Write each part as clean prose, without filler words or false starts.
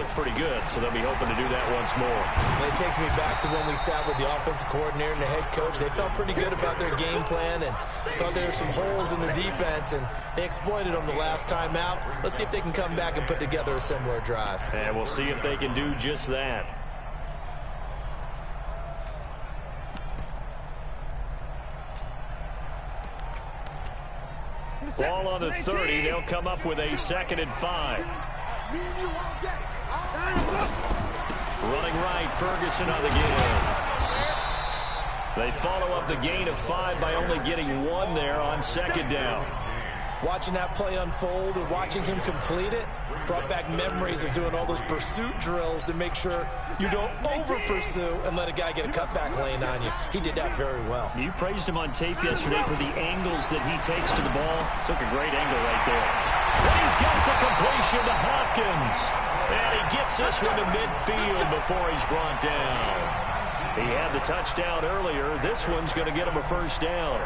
looked pretty good, so they'll be hoping to do that once more. And it takes me back to when we sat with the offensive coordinator and the head coach. They felt pretty good about their game plan and thought there were some holes in the defense, and they exploited them the last time out. Let's see if they can come back and put together a similar drive. And we'll see if they can do just that. Ball on the 30. They'll come up with a 2nd and 5. Running right, Ferguson on the give. They follow up the gain of 5 by only getting 1 there on 2nd down. Watching that play unfold and watching him complete it brought back memories of doing all those pursuit drills to make sure you don't over-pursue and let a guy get a cutback lane on you. He did that very well. You praised him on tape yesterday for the angles that he takes to the ball. Took a great angle right there. And he's got the completion to Hopkins. And he gets this one to midfield before he's brought down. He had the touchdown earlier. This one's going to get him a 1st down.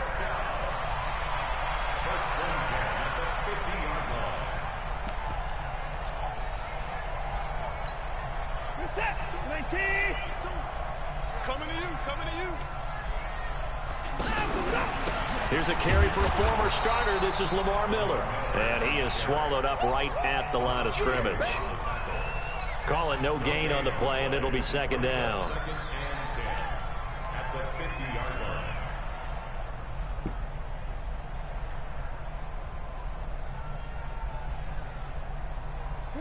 Here's a carry for a former starter. This is Lamar Miller. And he is swallowed up right at the line of scrimmage. Call it no gain on the play, and it'll be 2nd down.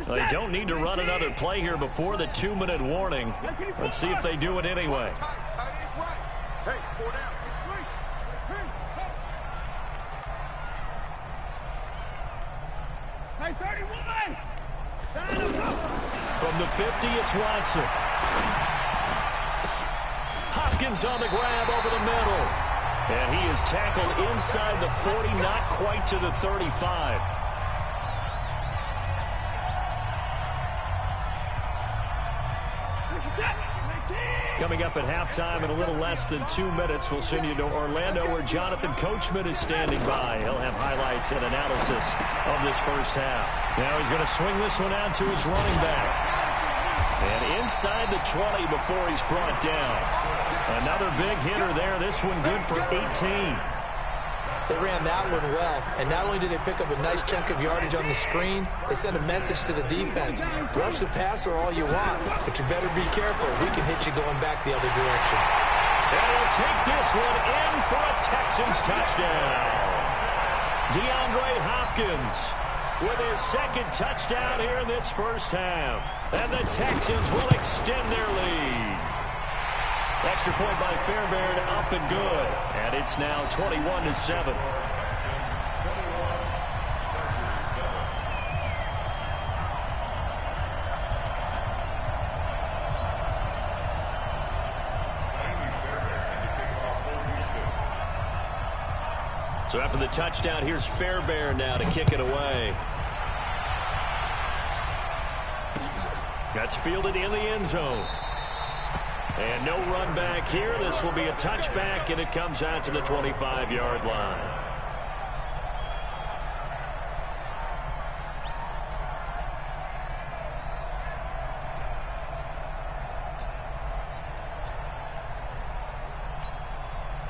Well, they don't need to run another play here before the 2-minute warning. Let's see if they do it anyway. Hey, 4 down. Hey, 31! From the 50, it's Watson. Hopkins on the grab over the middle. And he is tackled inside the 40, not quite to the 35. Coming up at halftime in a little less than 2 minutes, we'll send you to Orlando where Jonathan Coachman is standing by. He'll have highlights and analysis of this first half. Now he's going to swing this one out to his running back. And inside the 20 before he's brought down. Another big hitter there. This one good for 18. They ran that one well, and not only did they pick up a nice chunk of yardage on the screen, they sent a message to the defense. Rush the passer all you want, but you better be careful. We can hit you going back the other direction. And he'll take this one in for a Texans touchdown. DeAndre Hopkins with his 2nd touchdown here in this first half. And the Texans will extend their lead. Extra point by Fairbairn, up and good. And it's now 21-7. So after the touchdown, here's Fairbairn now to kick it away. That's fielded in the end zone. And no run back here. This will be a touchback, and it comes out to the 25-yard line.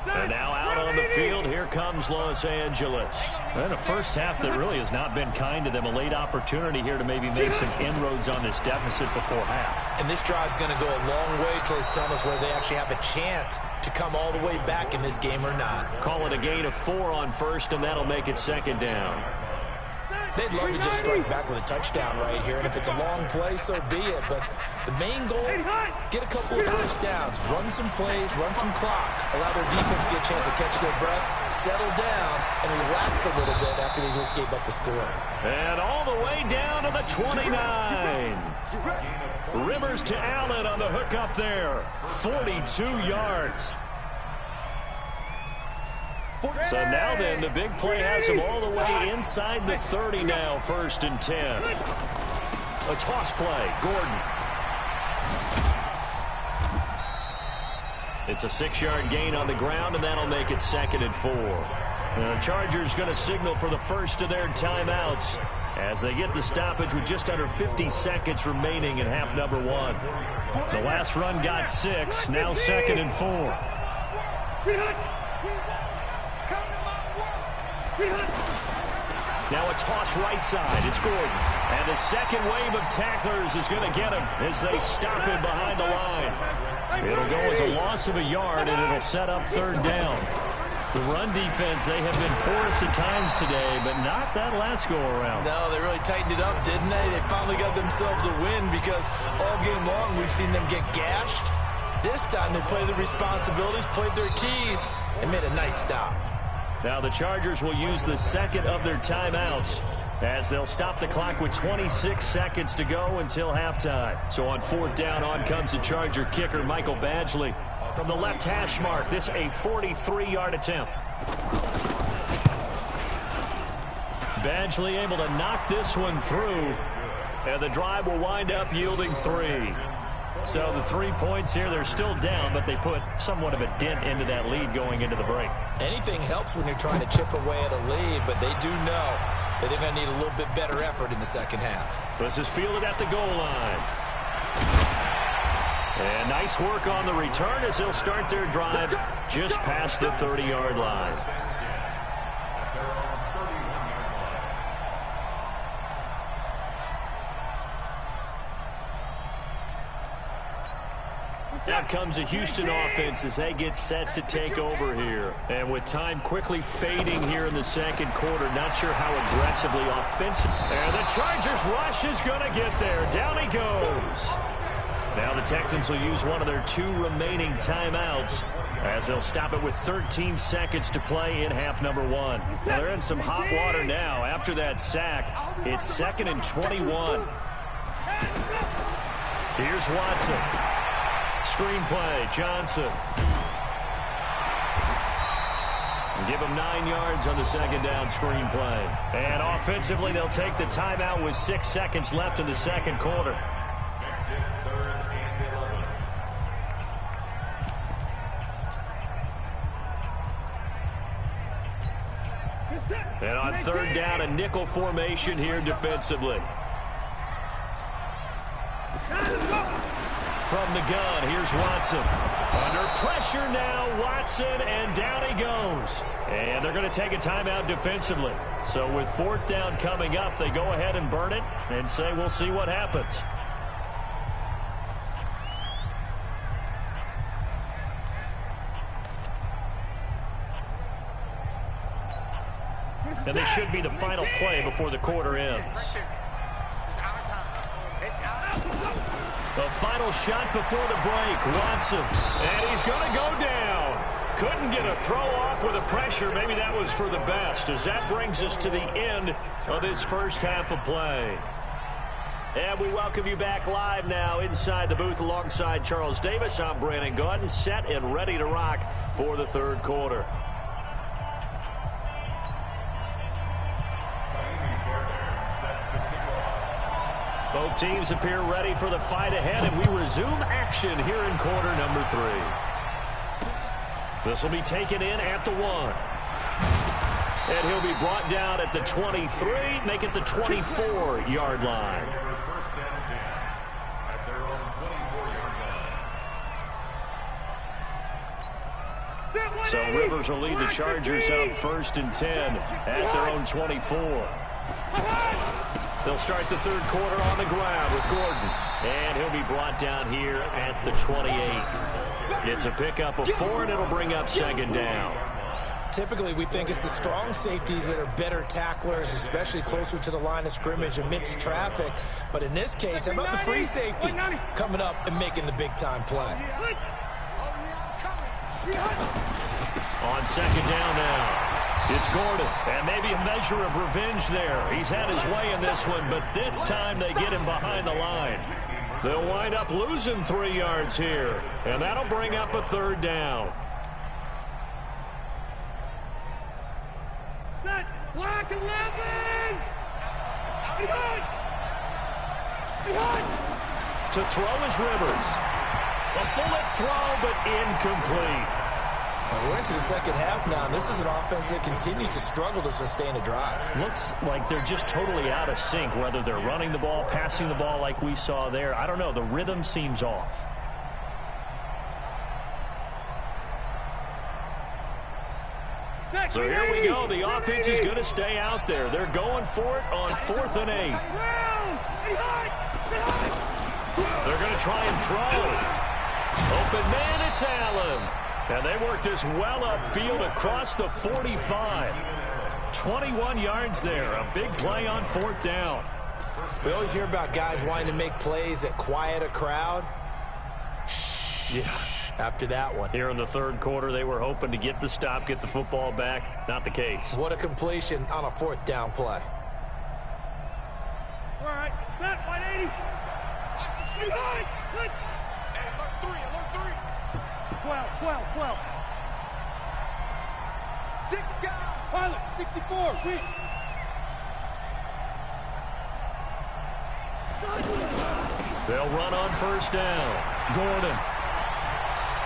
And now out on the field, here comes Los Angeles. And a first half that really has not been kind to them. A late opportunity here to maybe make some inroads on this deficit before half. And this drive's going to go a long way towards telling us whether they actually have a chance to come all the way back in this game or not. Call it a gain of 4 on 1st, and that'll make it 2nd down. They'd love to just strike back with a touchdown right here, and if it's a long play, so be it. But the main goal, get a couple of first downs, run some plays, run some clock, allow their defense to get a chance to catch their breath, settle down, and relax a little bit after they just gave up the score. And all the way down to the 29. Rivers to Allen on the hook up there. 42 yards. So now then, the big play has him all the way inside the 30 now, 1st and 10. A toss play, Gordon. It's a 6-yard gain on the ground, and that'll make it 2nd and 4. The Chargers going to signal for the first of their timeouts. as they get the stoppage with just under 50 seconds remaining in half number one. The last run got 6, now 2nd and 4. Now a toss right side. It's Gordon. And the second wave of tacklers is going to get him as they stop him behind the line. It'll go as a loss of a yard, and it'll set up 3rd down. The run defense, they have been porous at times today, but not that last go-around. No, they really tightened it up, didn't they? They finally got themselves a win because all game long we've seen them get gashed. This time they played the responsibilities, played their keys, and made a nice stop. Now the Chargers will use the second of their timeouts as they'll stop the clock with 26 seconds to go until halftime. So on 4th down, on comes the Charger kicker, Michael Badgley. From the left hash mark, this a 43-yard attempt. Badgley able to knock this one through, and the drive will wind up yielding 3. So the 3 points here, they're still down, but they put somewhat of a dent into that lead going into the break. Anything helps when you're trying to chip away at a lead, but they do know that they're going to need a little bit better effort in the second half. This is fielded at the goal line. And nice work on the return as they'll start their drive just past the 30-yard line. Out comes a Houston offense as they get set to take over here. And with time quickly fading here in the second quarter, not sure how aggressively offensive. And the Chargers rush is going to get there. Down he goes. Now the Texans will use one of their 2 remaining timeouts as they'll stop it with 13 seconds to play in half number 1. Well, they're in some hot water now. After that sack, it's 2nd and 21. Here's Watson. Screenplay, Johnson. Give him 9 yards on the 2nd down screenplay. And offensively, they'll take the timeout with 6 seconds left in the second quarter. And on 3rd down, a nickel formation here defensively. From the gun, here's Watson. Under pressure now, Watson, and down he goes. And they're going to take a timeout defensively. So with 4th down coming up, they go ahead and burn it and say we'll see what happens. And this should be the final play before the quarter ends. The final shot before the break, Watson. And he's going to go down. Couldn't get a throw off with the pressure. Maybe that was for the best, as that brings us to the end of this first half of play. And we welcome you back live now inside the booth alongside Charles Davis. I'm Brandon Gaudin, set and ready to rock for the 3rd quarter. Both teams appear ready for the fight ahead, and we resume action here in quarter number 3. This will be taken in at the 1. And he'll be brought down at the 23, make it the 24-yard line. So Rivers will lead the Chargers out 1st and 10 at their own 24. They'll start the 3rd quarter on the ground with Gordon. And he'll be brought down here at the 28. It's a pickup of 4, and it'll bring up 2nd down. Typically, we think it's the strong safeties that are better tacklers, especially closer to the line of scrimmage amidst traffic. But in this case, how about the free safety coming up and making the big-time play? On 2nd down now. It's Gordon, and maybe a measure of revenge there. He's had his way in this one, but this time they get him behind the line. They'll wind up losing 3 yards here, and that'll bring up a 3rd down. Block 11! To throw is Rivers. A bullet throw, but incomplete. We're into the second half now, and this is an offense that continues to struggle to sustain a drive. Looks like they're just totally out of sync, whether they're running the ball, passing the ball like we saw there. I don't know. The rhythm seems off. So here we go. The offense is going to stay out there. They're going for it on 4th and 8. They're going to try and throw. Open man, it's Allen. And they work this well upfield across the 45. 21 yards there. A big play on 4th down. We always hear about guys wanting to make plays that quiet a crowd. Yeah. After that one. Here in the 3rd quarter, they were hoping to get the stop, get the football back. Not the case. What a completion on a 4th down play. All right, set 180. Alert 3, alert 3. 12. 6 down. Pilot, 64, weak. They'll run on 1st down. Gordon.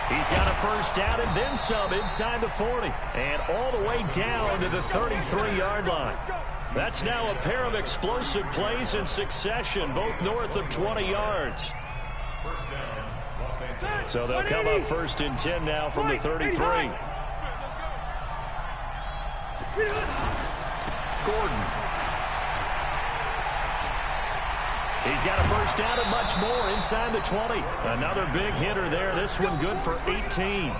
He's got a 1st down and then some inside the 40. And all the way down to the 33-yard line. That's now a pair of explosive plays in succession, both north of 20 yards. So they'll come up 1st and 10 now from the 33. Gordon. He's got a 1st down and much more inside the 20. Another big hitter there. This one good for 18.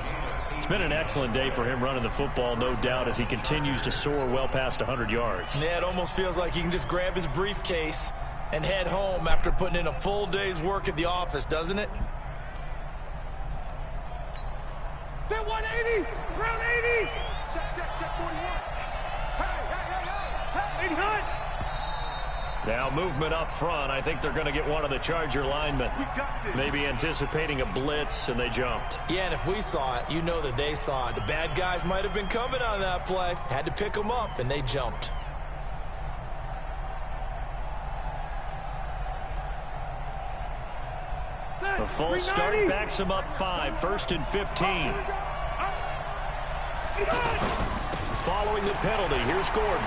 It's been an excellent day for him running the football, no doubt, as he continues to soar well past 100 yards. Yeah, it almost feels like he can just grab his briefcase and head home after putting in a full day's work at the office, doesn't it? Set 180, round 80. Check 41. Hey, 80 high. Now movement up front. I think they're going to get one of the Charger linemen. Maybe anticipating a blitz, and they jumped. Yeah, and if we saw it, you know that they saw it. The bad guys might have been coming on that play. Had to pick them up, and they jumped. A full start backs him up 5. 1st and 15. Following the penalty, here's Gordon.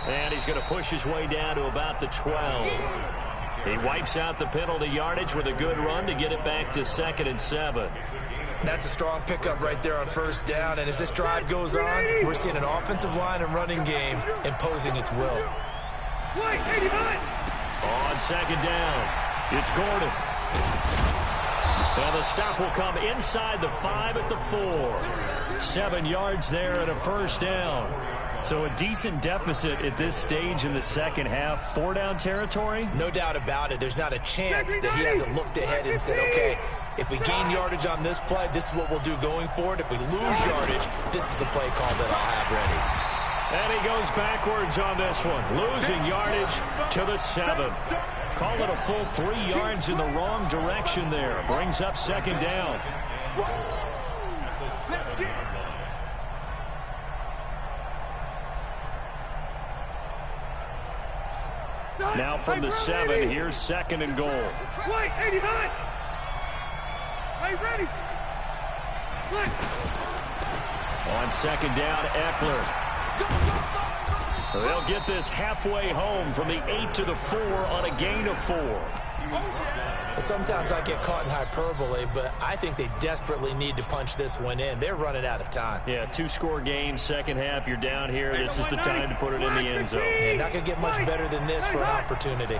And he's going to push his way down to about the 12. He wipes out the penalty yardage with a good run to get it back to 2nd and 7. That's a strong pickup right there on 1st down. And as this drive goes on, we're seeing an offensive line and running game imposing its will. On 2nd down, it's Gordon. And the stop will come inside the 5 at the 4. 7 yards there and a 1st down. So a decent deficit at this stage in the second half. 4-down territory? No doubt about it. There's not a chance that he hasn't looked ahead and said, okay, if we gain yardage on this play, this is what we'll do going forward. If we lose yardage, this is the play call that I'll have ready. And he goes backwards on this one. Losing yardage to the 7. Call it a full 3 yards in the wrong direction there. Brings up 2nd down. Now from the 7, here's 2nd and goal. Wait, 89. Hey, ready. On 2nd down, Eckler. They'll get this halfway home from the 8 to the 4 on a gain of 4. Sometimes I get caught in hyperbole, but I think they desperately need to punch this one in. They're running out of time. Yeah, 2-score game, second half, you're down here. This is the time to put it in the end zone. Yeah, not going to get much better than this for an opportunity.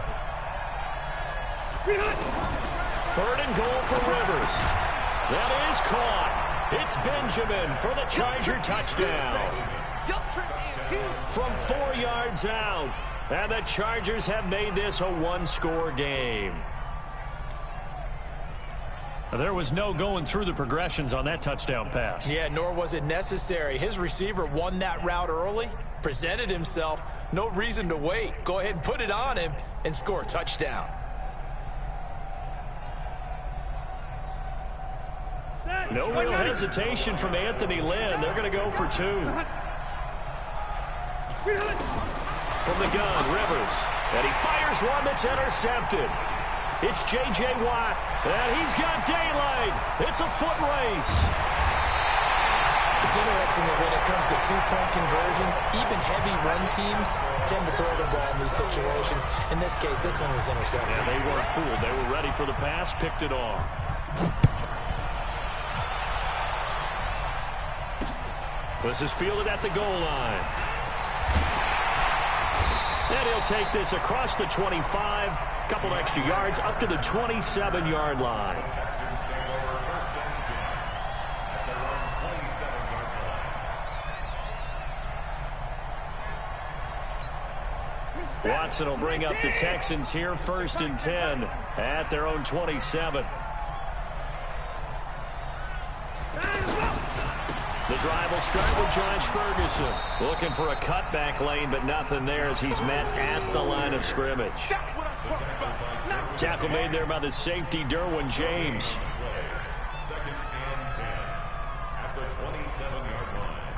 3rd and goal for Rivers. That is caught. It's Benjamin for the Charger touchdown. From 4 yards out. And the Chargers have made this a 1-score game. There was no going through the progressions on that touchdown pass. Yeah, nor was it necessary. His receiver won that route early, presented himself. No reason to wait. Go ahead and put it on him and score a touchdown. No real hesitation from Anthony Lynn. They're going to go for 2. From the gun, Rivers. And he fires one that's intercepted. It's J.J. Watt, and he's got daylight. It's a foot race. It's interesting that when it comes to two-point conversions, even heavy run teams tend to throw the ball in these situations. In this case, this one was intercepted. Yeah, they weren't fooled. They were ready for the pass, picked it off. This is fielded at the goal line. And he'll take this across the 25, couple extra yards, up to the 27-yard line. Watson will bring up the Texans here, 1st and 10 at their own 27. The drive will start with Josh Ferguson. Looking for a cutback lane, but nothing there as he's met at the line of scrimmage. Tackle made there by the safety, Derwin James. 2nd and 10 at the 27-yard line.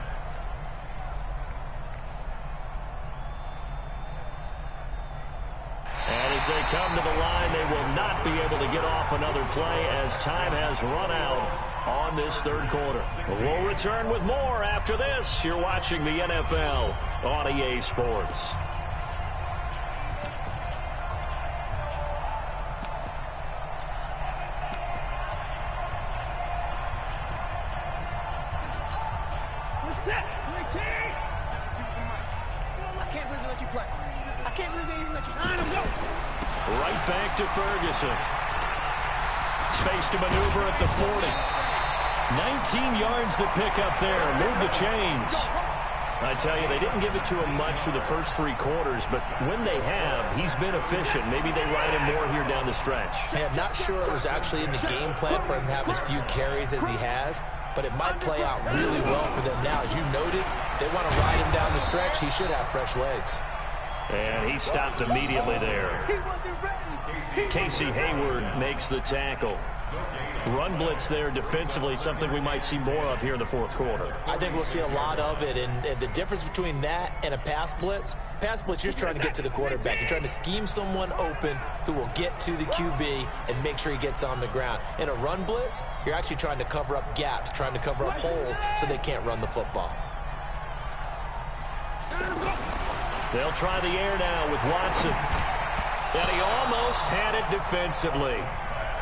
And as they come to the line, they will not be able to get off another play as time has run out on this 3rd quarter. We'll return with more after this. You're watching the NFL on EA Sports. I can't believe they let you play. I can't believe they even let you. Go. Right back to Ferguson. Space to maneuver at the 40. 19 yards to pick up there. Move the chains. I tell you, they didn't give it to him much through the first 3 quarters, but when they have, he's been efficient. Maybe they ride him more here down the stretch. Yeah, not sure it was actually in the game plan for him to have as few carries as he has, but it might play out really well for them now. As you noted, if they want to ride him down the stretch, he should have fresh legs. And he stopped immediately there. Casey Hayward makes the tackle. Run blitz there defensively, something we might see more of here in the 4th quarter. I think we'll see a lot of it, and the difference between that and a pass blitz, you're just trying to get to the quarterback. You're trying to scheme someone open who will get to the QB and make sure he gets on the ground. In a run blitz, you're actually trying to cover up gaps, trying to cover up holes so they can't run the football. They'll try the air now with Watson. And he almost had it defensively.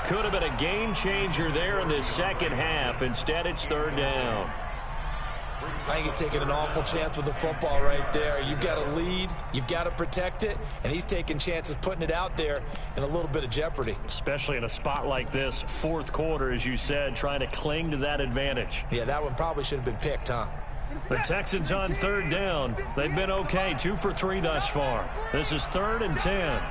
Could have been a game changer there in this 2nd half. Instead, it's 3rd down. I think he's taking an awful chance with the football right there. You've got to lead, you've got to protect it, and he's taking chances putting it out there in a little bit of jeopardy. Especially in a spot like this, 4th quarter, as you said, trying to cling to that advantage. Yeah, that one probably should have been picked, huh? The Texans on 3rd down. They've been okay, 2 for 3 thus far. This is 3rd and 10.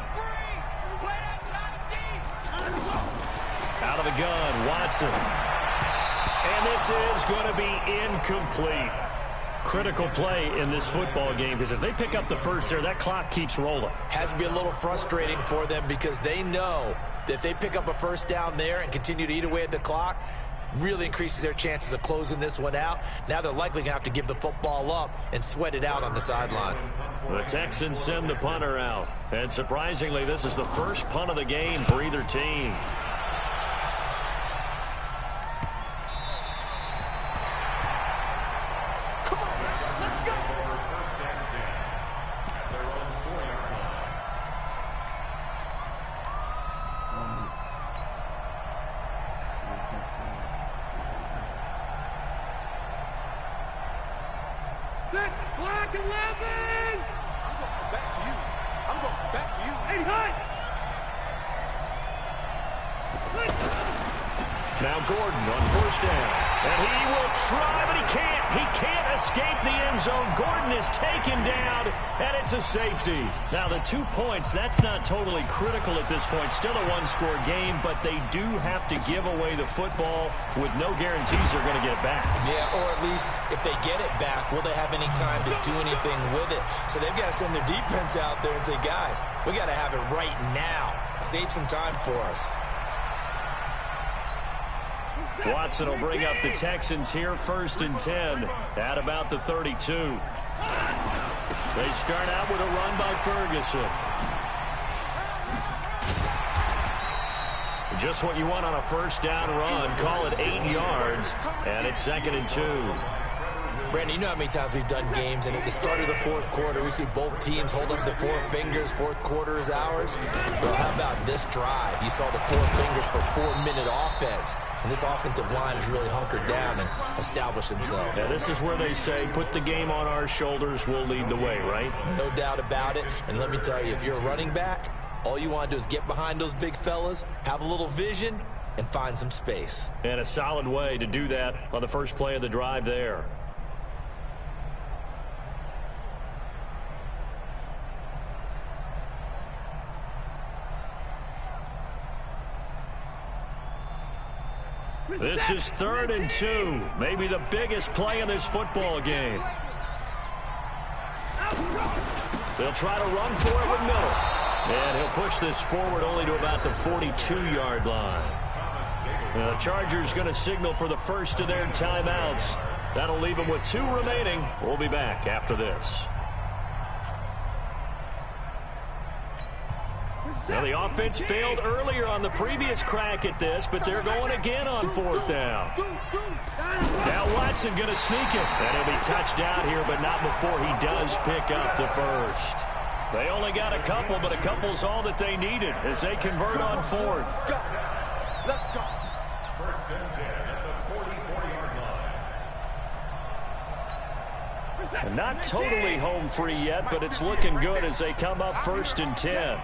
Out of the gun, Watson. And this is going to be incomplete. Critical play in this football game, because if they pick up the first there, that clock keeps rolling. Has to be a little frustrating for them because they know that if they pick up a first down there and continue to eat away at the clock, really increases their chances of closing this one out. Now they're likely going to have to give the football up and sweat it out on the sideline. The Texans send the punter out. And surprisingly, this is the first punt of the game for either team. Black 11! I'm going back to you. I'm going back to you. 80 high! Now Gordon on 1st down. And he will try, but he can't. He can't escape the end zone. Gordon is taken down, and it's a safety. Now the 2 points, that's not totally critical at this point. Still a 1-score game, but they do have to give away the football with no guarantees they're going to get it back. Yeah, or at least if they get it back, will they have any time to do anything with it? So they've got to send their defense out there and say, guys, we got to have it right now. Save some time for us. Watson will bring up the Texans here, 1st and 10 at about the 32. They start out with a run by Ferguson. Just what you want on a first down run. Call it 8 yards, and it's 2nd and 2. Brandon, you know how many times we've done games, and at the start of the fourth quarter, we see both teams hold up the 4 fingers. Fourth quarter is ours. Well, how about this drive? You saw the 4 fingers for 4-minute offense, and this offensive line has really hunkered down and established themselves. Yeah, this is where they say, put the game on our shoulders, we'll lead the way, right? No doubt about it, and let me tell you, if you're a running back, all you want to do is get behind those big fellas, have a little vision, and find some space. And a solid way to do that on the first play of the drive there. This is 3rd and 2. Maybe the biggest play in this football game. They'll try to run for it with Miller. And he'll push this forward only to about the 42-yard line. The Chargers going to signal for the first of their timeouts. That'll leave them with 2 remaining. We'll be back after this. Now, the offense failed earlier on the previous crack at this, but they're going again on 4th down. Now Watson going to sneak it. And he'll be touched out here, but not before he does pick up the first. They only got a couple, but a couple's all that they needed as they convert on 4th. Let's go. 1st and 10 at the 44-yard line. And not totally home free yet, but it's looking good as they come up 1st and 10.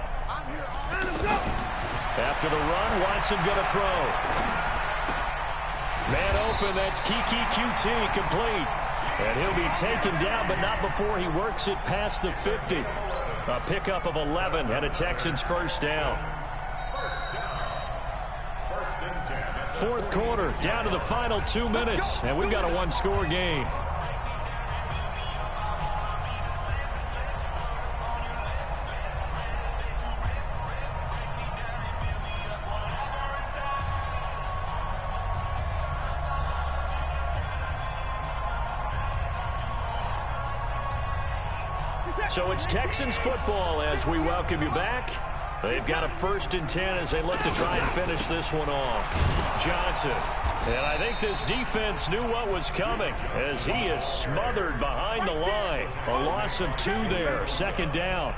After the run, Watson going to throw. Man open, that's Kiki QT complete. And he'll be taken down, but not before he works it past the 50. A pickup of 11 and a Texans first down. 4th quarter, down to the final 2 minutes, and we've got a 1-score game. So it's Texans football as we welcome you back. They've got a 1st and 10 as they look to try and finish this one off. Johnson. And I think this defense knew what was coming as he is smothered behind the line. A loss of 2 there, 2nd down.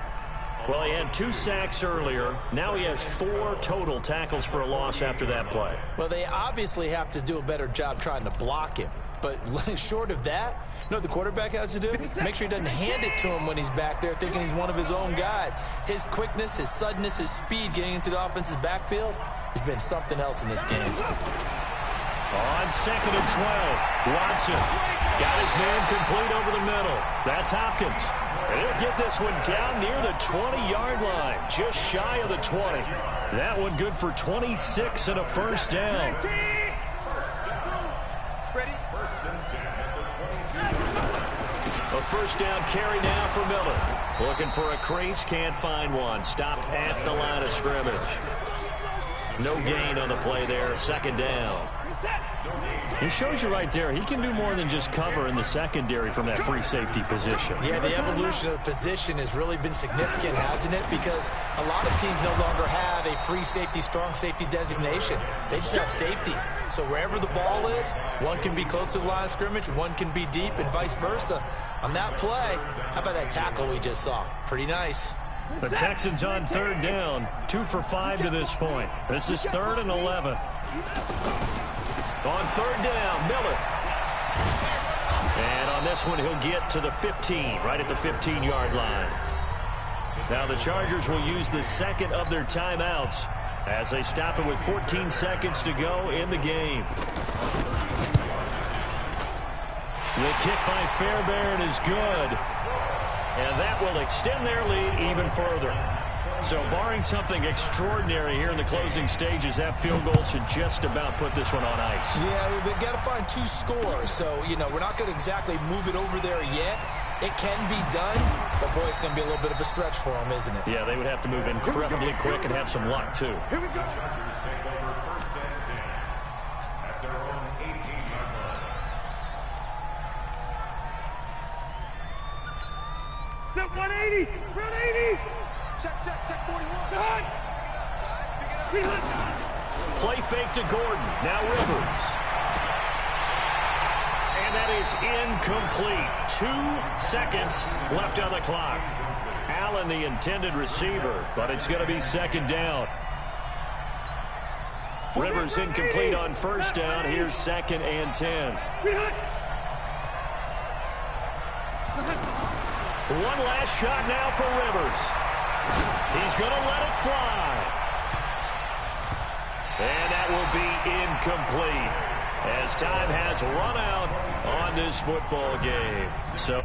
Well, he had 2 sacks earlier. Now he has 4 total tackles for a loss after that play. Well, they obviously have to do a better job trying to block him. But short of that, you know what the quarterback has to do? Make sure he doesn't hand it to him when he's back there thinking he's one of his own guys. His quickness, his suddenness, his speed getting into the offense's backfield has been something else in this game. On 2nd and 12, Watson got his man complete over the middle. That's Hopkins. And he'll get this one down near the 20-yard line, just shy of the 20. That one good for 26 and a first down. Ready? 1st and 10 at the 22. A first down carry now for Miller. Looking for a crease, can't find one. Stopped at the line of scrimmage. No gain on the play there, 2nd down. He shows you right there, he can do more than just cover in the secondary from that free safety position. Yeah, the evolution of the position has really been significant, hasn't it? Because a lot of teams no longer have a free safety, strong safety designation. They just have safeties. So wherever the ball is, one can be close to the line of scrimmage, one can be deep, and vice versa. On that play, how about that tackle we just saw? Pretty nice. The Texans on 3rd down, 2 for 5 to this point. This is 3rd and 11. On 3rd down, Miller. And on this one, he'll get to the 15, right at the 15-yard line. Now the Chargers will use the 2nd of their timeouts as they stop it with 14 seconds to go in the game. The kick by Fairbairn is good. And that will extend their lead even further. So barring something extraordinary here in the closing stages, that field goal should just about put this one on ice. Yeah, we've got to find 2 scores. So, you know, we're not going to exactly move it over there yet. It can be done, but, boy, it's going to be a little bit of a stretch for them, isn't it? Yeah, they would have to move incredibly quick and have some luck, too. Here we go. Chargers take over 1st and 10 at their own 18-yard line. Set 180. 180. Check 41. Done. play fake to Gordon. Now Rivers. And that is incomplete. 2 seconds left on the clock. Allen, the intended receiver, but it's going to be second down. Rivers incomplete on first down. Here's 2nd and 10. One last shot now for Rivers. He's going to let it fly. And that will be incomplete as time has run out on this football game. So